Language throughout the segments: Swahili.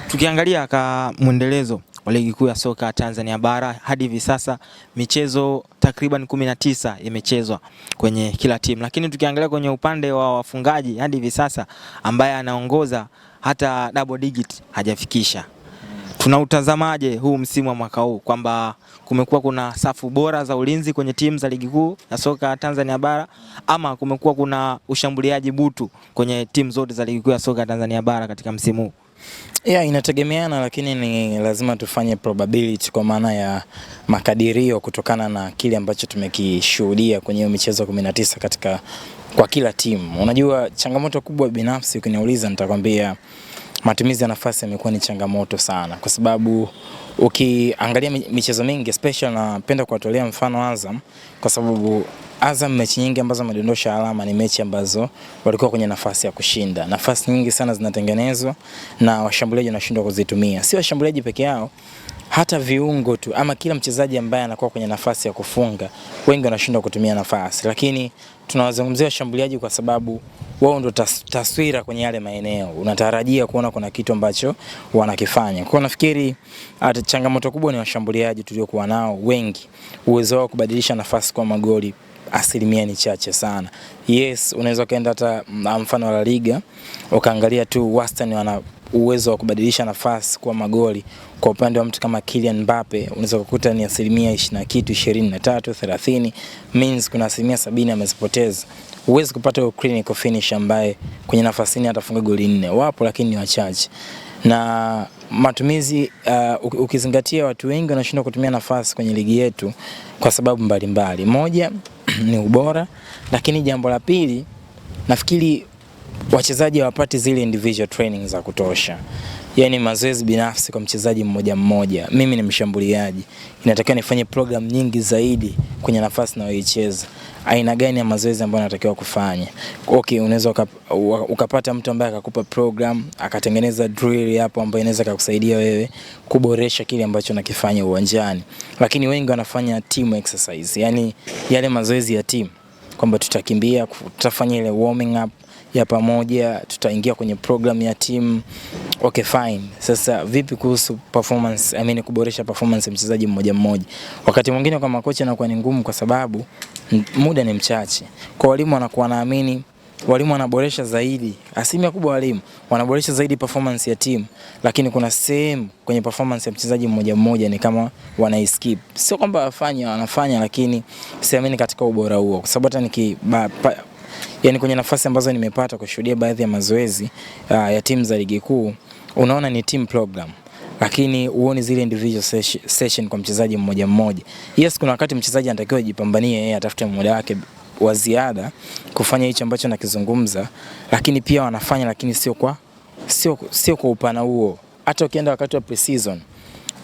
Tukiangalia mwendelezo wa ligi kuu ya soka Tanzania bara hadi hivi sasa michezo takriban 19 imechezwa kwenye kila timu, lakini tukiangalia kwenye upande wa wafungaji hadi hivi sasa ambaye anaongoza hata double digit hajafikisha. Tunautazamaje huu msimu wa mwaka huu kwamba kumekuwa kuna safu bora za ulinzi kwenye timu za ligi kuu ya soka Tanzania bara ama kumekuwa kuna ushambuliaji butu kwenye timu zote za ligi kuu ya soka Tanzania bara katika msimu huu? Inategemeana, lakini ni lazima tufanye probability kwa maana ya makadirio kutokana na kile ambacho tumekishuhudia kwenye michezo 19 kwa kila timu. Unajua changamoto kubwa binafsi ukiniuliza nitakwambia matumizi ya nafasi yamekuwa ni changamoto sana, kwa sababu ukiangalia michezo mingi especially napenda kuwatolea mfano Azam, kwa sababu Azam mechi nyingi ambazo wamedondosha alama ni mechi ambazo walikuwa kwenye nafasi ya kushinda. Nafasi nyingi sana zinatengenezwa na washambuliaji wanashindwa kuzitumia. Si washambuliaji peke yao, hata viungo tu ama kila mchezaji ambaye anakuwa kwenye nafasi ya kufunga, wengi wanashindwa kutumia nafasi. Lakini tunawazungumzia washambuliaji kwa sababu wao ndio taswira kwenye yale maeneo. Unatarajia kuona kuna kitu ambacho wanakifanya. Kwa nafikiri changamoto kubwa ni washambuliaji tuliokuwa nao wengi. Uwezo wao kubadilisha nafasi kwa magoli asilimia ni chache sana. Yes, unaweza kaenda hata mfano wa La Liga ukaangalia tu wastani wana uwezo wa kubadilisha nafasi kwa magoli. Kwa upande wa mtu kama Kylian Mbappe unaweza kukuta ni asilimia 20 kitu 23 30, means kuna asilimia 70 amezipoteza. Uwezi kupata clinical finish ambaye kwenye nafasi ni atafunga goli 4. Wapo lakini ni wachache. Na matumizi ukizingatia watu wengi wanashindwa kutumia nafasi kwenye ligi yetu kwa sababu mbalimbali. Moja ni ubora, lakini jambo la pili nafikiri wachezaji hawapati zile individual training za kutosha. Yaani mazoezi binafsi kwa mchezaji mmoja mmoja. Mimi ni mshambuliaji, inatakiwa nifanye program nyingi zaidi kwenye nafasi ninayoicheza. Aina gani ya mazoezi ambayo natakiwa kufanya? Okay, unaweza ukapata mtu ambaye akakupa program, akatengeneza drill hapo ambayo inaweza kukusaidia wewe kuboresha kile ambacho unakifanya uwanjani. Lakini wengi wanafanya team exercise, yani yale mazoezi ya team, kwamba tutakimbia, tutafanya ile warming up ya pamoja, tutaingia kwenye program ya team. Okay fine. Sasa vipi kuhusu performance? Kuboresha performance ya mchezaji mmoja mmoja. Wakati mwingine kwa makocha inakuwa ni ngumu kwa sababu muda ni mchache. Kwa walimu wanakuwa naamini walimu wanaboresha zaidi, asilimia kubwa walimu wanaboresha zaidi performance ya team, lakini kuna sehemu kwenye performance ya mchezaji mmoja mmoja ni kama wanaiskip. Sio kwamba wanafanya, lakini siamini katika ubora huo, kwa sababu hata yani kwenye nafasi ambazo nimepata kushuhudia baadhi ya mazoezi ya timu za ligi kuu, unaona ni team program, lakini uone zile individual session kwa mchezaji mmoja mmoja. Yes, kuna wakati mchezaji anatakiwa ajipambanie yeye, atafute muda wake wa ziada kufanya hicho ambacho nakizungumza, lakini pia wanafanya, lakini sio kwa upana huo. Hata ukienda wakati wa pre-season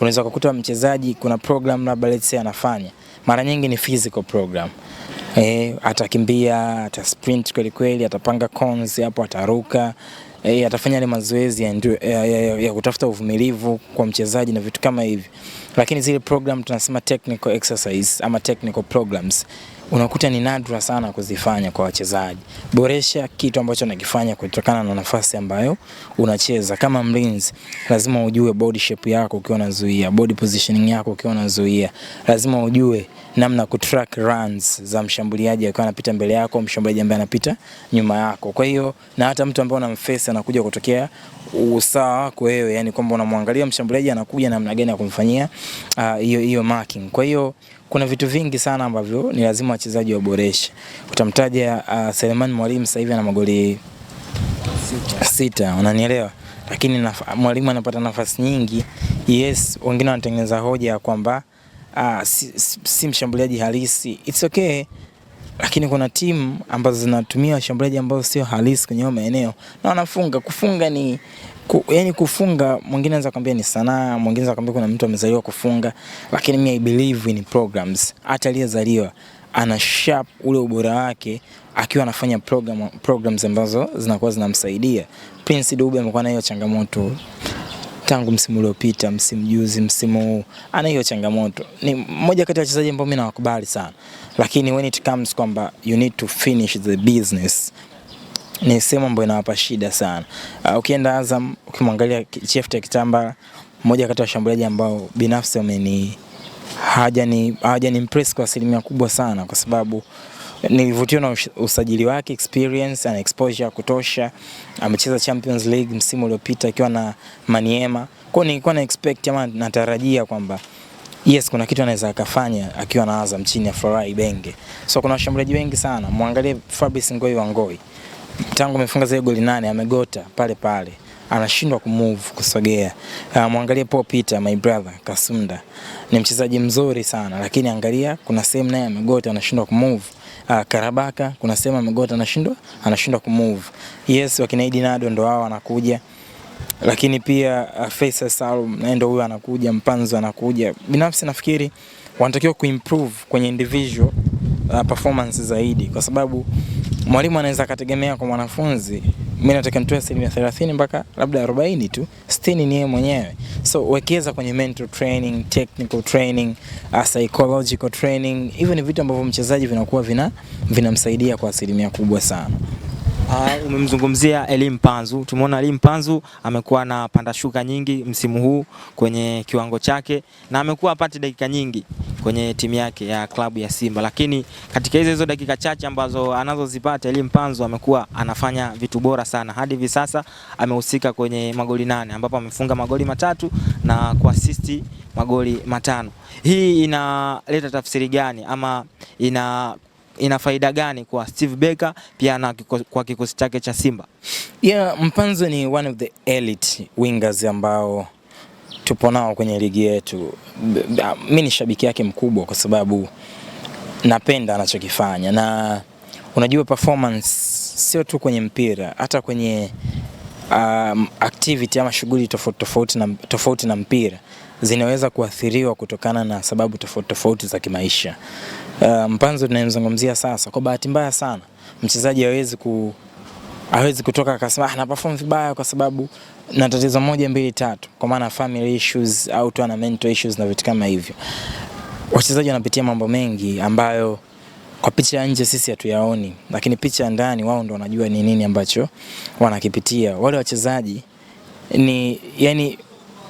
unaweza kukuta mchezaji kuna program labda let's say anafanya, mara nyingi ni physical program. Atakimbia, atasprint kweli kweli, atapanga cones hapo, ataruka, atafanya ile mazoezi ya kutafuta uvumilivu kwa mchezaji na vitu kama hivi. Lakini zile program tunasema technical exercise ama technical programs, unakuta ni nadra sana kuzifanya kwa wachezaji. Boresha kitu ambacho unakifanya kutokana na nafasi ambayo unacheza. Kama mlinzi lazima ujue body shape yako ukiwa unazuia, body positioning yako ukiwa unazuia. Lazima ujue namna kutrack runs za mshambuliaji akiwa anapita mbele yako, mshambuliaji ambaye anapita nyuma yako. Kwa hiyo na hata mtu ambaye unamface anakuja kutokea usawa wako wewe, yani kwamba unamwangalia mshambuliaji anakuja namna gani ya kumfanyia hiyo marking. Kwa hiyo kuna vitu vingi sana ambavyo ni lazima wachezaji waboreshe. Utamtaja Selemani Mwalimu sasa hivi ana magoli 6, unanielewa? Lakini Mwalimu anapata nafasi nyingi. Yes, wengine wanatengeneza hoja kwamba si mshambuliaji halisi. It's okay. Lakini kuna timu ambazo zinatumia washambuliaji ambao sio halisi kwenye hayo maeneo na wanafunga. Kufunga ni yani kufunga, mwingine anaweza kuambia ni sanaa, mwingine anaweza kuambia kuna mtu amezaliwa kufunga, lakini mimi I believe in programs. Hata aliyezaliwa ana sharp ule ubora wake akiwa anafanya programs ambazo zinakuwa zinamsaidia. Prince Dube amekuwa na hiyo changamoto tangu msimu uliopita, msimu juzi, msimu huu ana hiyo changamoto. Ni mmoja kati ya wachezaji ambao mimi nawakubali sana, lakini when it comes kwamba you need to finish the business, ni sehemu ambayo inawapa shida sana. Ukienda Azam, ukimwangalia Chefte Kitambala, mmoja kati ya washambuliaji ambao binafsi hawajani impress kwa asilimia kubwa sana, kwa sababu nilivutiwa na usajili wake, experience and exposure ya kutosha. Amecheza Champions League msimu uliopita akiwa na Maniema. Kwa nilikuwa na expect ama natarajia kwamba yes, kuna kitu anaweza akafanya akiwa na Azam chini ya Florent Ibenge. So kuna washambuliaji wengi sana. Muangalie Fabrice Ngoi wa Ngoi. Tangu amefunga zile goli 8 amegota pale pale. Anashindwa kumove kusogea. Muangalie Paul Peter, my brother Kasunda. Ni mchezaji mzuri sana, lakini angalia kuna sehemu naye amegota anashindwa kumove. Karabaka kuna sehemu amegota anashindwa kumove. Yes, wakina Edinado ndo wao wanakuja. Lakini pia Faisal Salum ndio huyo anakuja, Mpanzo anakuja. Binafsi nafikiri wanatakiwa kuimprove kwenye individual performance zaidi, kwa sababu mwalimu anaweza kategemea kwa mwanafunzi mimi nataka nitoe 30% mpaka labda 40 tu, 60 ni yeye mwenyewe. So wekeza kwenye mental training, technical training, psychological training. Hivi ni vitu ambavyo mchezaji vinakuwa vinamsaidia kwa asilimia kubwa sana. Umemzungumzia Elie Mpanzu. Tumeona Elie Mpanzu amekuwa na panda shuka nyingi msimu huu kwenye kiwango chake, na amekuwa apate dakika nyingi kwenye timu yake ya klabu ya Simba, lakini katika hizo dakika chache ambazo anazozipata Elie Mpanzu amekuwa anafanya vitu bora sana. Hadi hivi sasa amehusika kwenye magoli 8 ambapo amefunga magoli 3 na kuassist magoli 5. Hii inaleta tafsiri gani ama ina faida gani kwa Steve Barker pia na kwa kikosi chake cha Simba? Mpanzu ni one of the elite wingers ambao tupo nao kwenye ligi yetu. Mimi ni shabiki yake mkubwa kwa sababu napenda anachokifanya, na unajua performance sio tu kwenye mpira, hata kwenye activity ama shughuli tofauti na mpira zinaweza kuathiriwa kutokana na sababu tofauti za kimaisha. Mpanzu tunayemzungumzia sasa, kwa bahati mbaya sana mchezaji hawezi kutoka akasema na perform vibaya kwa sababu na tatizo 1 2 3, kwa maana family issues au tu ana mental issues na vitu kama hivyo. Wachezaji wanapitia mambo mengi ambayo kwa picha ya nje sisi hatuyaoni, lakini picha ya ndani wao ndio wanajua ni nini ambacho wanakipitia. Wale wachezaji yani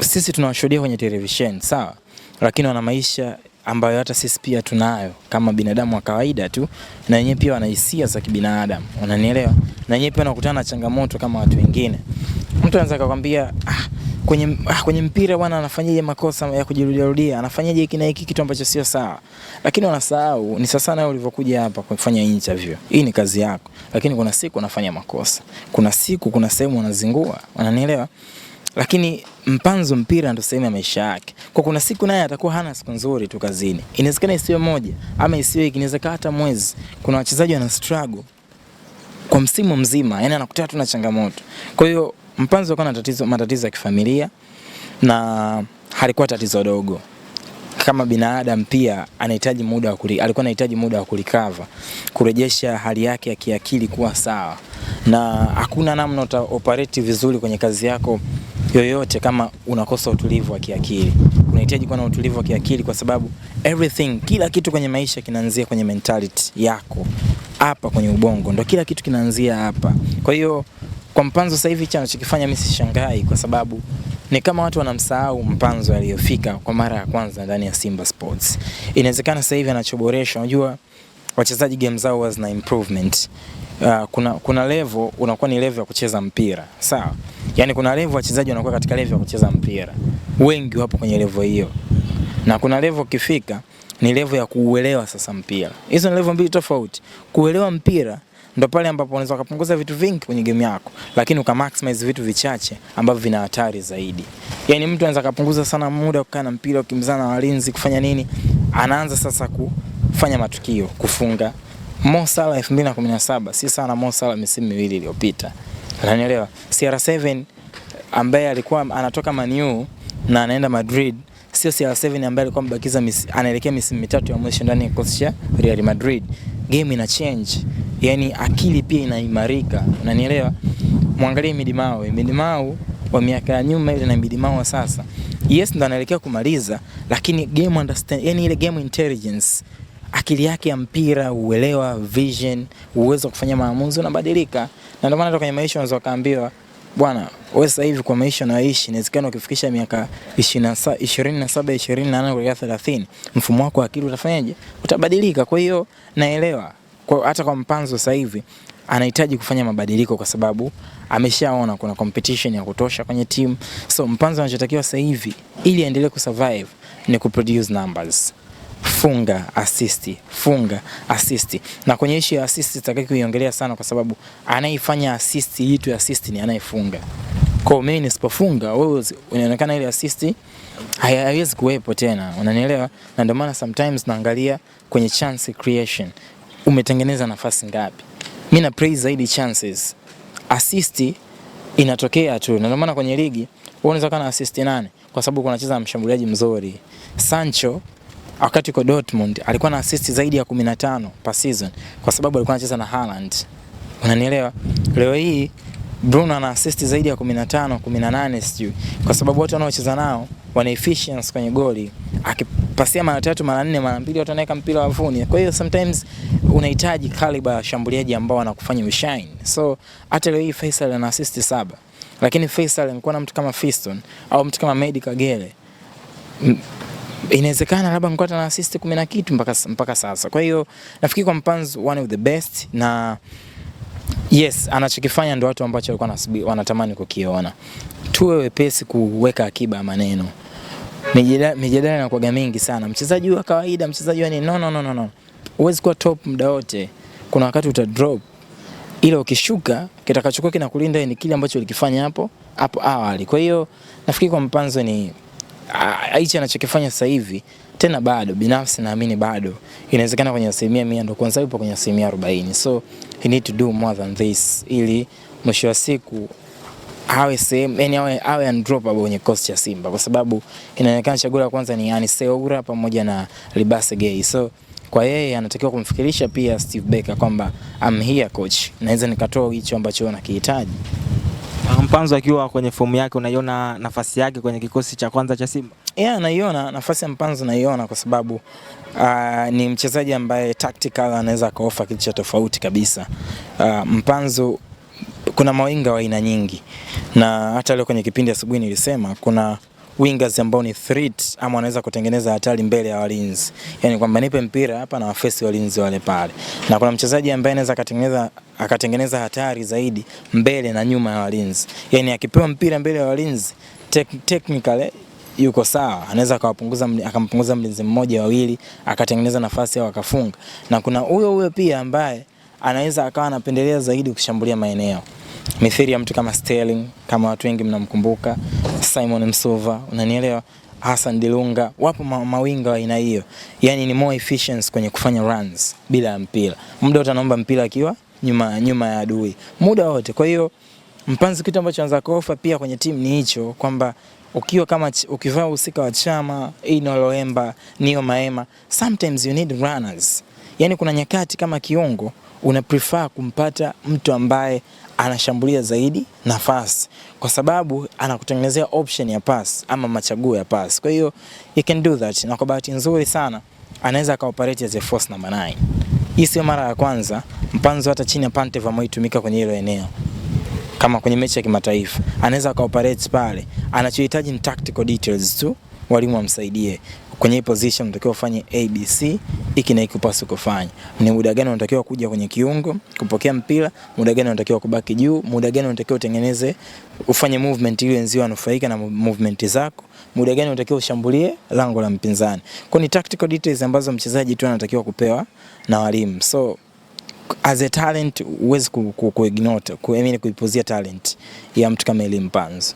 sisi tunawashuhudia kwenye television, sawa, lakini wana maisha ambayo hata sisi pia tunayo kama binadamu wa kawaida tu, na wenyewe pia wana hisia za kibinadamu, unanielewa? Na wenyewe pia wanakutana na changamoto kama watu wengine. Mtu anaweza kukwambia kwenye mpira bwana anafanyaje makosa ya kujirudia, anafanyaje hiki na hiki kitu ambacho sio sawa, lakini wanasahau ni sasa na ulivyokuja hapa kufanya interview. Hii ni kazi yako, lakini kuna siku unafanya makosa, kuna sehemu unazingua, unanielewa? Lakini Mpanzu mpira ndo sehemu ya maisha yake. Kwa kuna siku naye atakuwa hana siku nzuri tu kazini. Inawezekana isiwe moja ama isiwe inawezekana hata mwezi. Kuna wachezaji wana struggle kwa msimu mzima, yani anakutana tu na changamoto. Kwa hiyo Mpanzu alikuwa na matatizo ya kifamilia, na halikuwa tatizo dogo. Kama binadamu pia alikuwa anahitaji muda wa kurecover, kurejesha hali yake ya kiakili kuwa sawa. Na hakuna namna uta operate vizuri kwenye kazi yako yoyote kama unakosa utulivu wa kiakili. Unahitaji kuwa na utulivu wa kiakili kwa sababu kila kitu kwenye maisha kinaanzia kwenye mentality yako. Hapa kwenye ubongo ndio kila kitu kinaanzia hapa. Kwa hiyo kwa Mpanzu sasa hivi anachokifanya mimi sishangai, kwa sababu ni kama watu wanamsahau Mpanzu aliyofika kwa mara ya kwanza ndani ya Simba Sports. Inawezekana sasa hivi anachoboresha. Unajua wachezaji game zao zina improvement. Kuna level unakuwa ni level ya kucheza mpira, sawa? Yani kuna level wachezaji wanakuwa katika level ya kucheza mpira, wengi wapo kwenye level hiyo, na kuna level kifika ni level ya kuuelewa sasa mpira. Hizo ni level mbili tofauti. Kuelewa mpira ndo pale ambapo unaweza kupunguza vitu vingi kwenye game yako, lakini ukamaximize vitu vichache ambavyo vina hatari zaidi. Yani mtu anaweza kupunguza sana muda kukaa na mpira, kukimbizana na walinzi, kufanya nini, anaanza sasa kufanya matukio, kufunga. Mo Salah 2017 si sana Mo Salah misimu miwili iliyopita. Unanielewa? CR7 ambaye alikuwa anatoka Man U na anaenda Madrid, sio CR7 ambaye alikuwa mbakiza anaelekea misimu 3 ya mwisho ndani ya kocha cha Real Madrid. Game ina change. Yani akili pia inaimarika. Unanielewa? Muangalie Midimao wa miaka ya nyuma ile na Midimao sasa. Yes, ndo anaelekea kumaliza, lakini game understand, yani ile game intelligence akili yake ya mpira, uelewa, vision, uwezo wa kufanya maamuzi unabadilika. Na ndio maana hata kwenye maisha unaweza kaambiwa, bwana wewe sasa hivi kwa maisha unaishi, inawezekana ukifikisha miaka 27, 28 kuelekea 30, mfumo wako wa akili utafanyaje? Utabadilika. Kwa hiyo naelewa hata kwa Mpanzu sasa hivi anahitaji kufanya mabadiliko kwa sababu ameshaona kuna competition ya kutosha kwenye team. So Mpanzu anachotakiwa sasa hivi ili aendelee kusurvive ni kuproduce numbers. Funga assist. Na kwenye issue ya assist sitaki kuiongelea sana kwa sababu anaifanya assist itu assist ni anayefunga. Kwa mimi nisipofunga wewe unaonekana ile assist haiwezi kuwepo tena. Unanielewa? Na ndio maana sometimes naangalia kwenye chance creation. Umetengeneza nafasi ngapi? Mimi na praise zaidi chances. Assist inatokea tu. Na ndio maana kwenye ligi unaweza kana assist 8 kwa sababu kunacheza mshambuliaji mzuri. Sancho wakati kwa Dortmund alikuwa na assist zaidi ya 15 per season kwa sababu alikuwa anacheza na Haaland. Unanielewa? Leo hii Bruno ana assist zaidi ya 15, 18 sijui kwa sababu watu wanaocheza nao wana efficiency kwenye goli. Akipasia mara 3, mara 4, mara 2 watu wanaweka mpira wavuni. Kwa hiyo sometimes unahitaji caliber ya shambuliaji ambao wanakufanya ushine. So hata leo hii Faisal ana assist 7. Lakini Faisal alikuwa na mtu kama Fiston au mtu kama Medi Kagere, inawezekana labda mkwata na assist 10 na kitu mpaka sasa. Kwa hiyo nafikiri kwa Mpanzu one of the best, na yes anachokifanya ndio watu ambao walikuwa wanatamani kukiona. Tuwe wepesi kuweka akiba ya maneno. Mijadala inakuwa mingi sana. Mchezaji wa kawaida, mchezaji wa no. Huwezi kuwa top muda wote. Kuna wakati uta drop. Ile ukishuka kitakachokuwa kinakulinda ni kile ambacho ulikifanya hapo awali. Kwa hiyo nafikiri kwa Mpanzu ni hicho anachokifanya sasa hivi tena bado binafsi naamini bado inawezekana kwenye 100% ndio kwanza yupo kwenye 40%. So he need to do more than this ili mwisho wa siku awe same, yani awe undroppable kwenye cost ya Simba kwa sababu inaonekana chaguo la kwanza ni yani Seoura pamoja na Libase Gay. So kwa yeye anatakiwa kumfikirisha pia Steve Barker kwamba I'm here coach, naweza nikatoa hicho ambacho unakihitaji. Mpanzu akiwa kwenye fomu yake unaiona nafasi yake kwenye kikosi cha kwanza cha Simba? Yeah, naiona nafasi ya Mpanzu, naiona kwa sababu ni mchezaji ambaye tactical anaweza kaofa kitu cha tofauti kabisa. Mpanzu kuna mawinga wa aina nyingi, na hata leo kwenye kipindi asubuhi nilisema kuna wingers ambao ni threat ama wanaweza kutengeneza hatari mbele ya walinzi. Yaani kwamba nipe mpira hapa na wafesi walinzi wale pale. Na kuna mchezaji ambaye anaweza akatengeneza hatari zaidi mbele na nyuma ya walinzi. Yaani akipewa mpira mbele ya walinzi technically yuko sawa. Anaweza akampunguza mlinzi mmoja wawili, akatengeneza nafasi au akafunga. Na kuna huyo pia ambaye anaweza akawa anapendelea zaidi kushambulia maeneo. Mithili ya mtu kama Sterling, kama watu wengi mnamkumbuka, Simon Msuva, unanielewa, Hassan Dilunga, wapo mawinga wa aina hiyo. Yaani ni more efficient kwenye kufanya runs bila mpira. Muda wote anaomba mpira akiwa nyuma ya adui. Muda wote. Kwa hiyo Mpanzu kitu ambacho anza kuofa pia kwenye timu ni hicho kwamba ukiwa kama ukivaa usika wa Chama, Ino Loemba, Nio Maema, sometimes you need runners. Yaani kuna nyakati kama kiungo una prefer kumpata mtu ambaye anashambulia zaidi nafasi kwa sababu anakutengenezea option ya pass ama machaguo ya pass. Kwa hiyo you can do that, na kwa bahati nzuri sana anaweza kaoperate as a force number 9. Hii sio mara ya kwanza Mpanzu hata chini ya Pantev ameitumika kwenye hilo eneo. Kama kwenye mechi ya kimataifa anaweza kaoperate pale. Anachohitaji ni tactical details tu, walimu wamsaidie. Kwenye hii position unatakiwa ufanye ABC, hiki na hiki upaswa kufanya. Ni muda gani unatakiwa kuja kwenye kiungo, kupokea mpira, muda gani unatakiwa kubaki juu, muda gani unatakiwa utengeneze ufanye movement ili wenzio wanufaika na movement zako, muda gani unatakiwa ushambulie lango la mpinzani. Kwa ni tactical details ambazo mchezaji tu anatakiwa kupewa na walimu. So as a talent huwezi kuignore, kuipuzia talent ya mtu kama Mpanzu.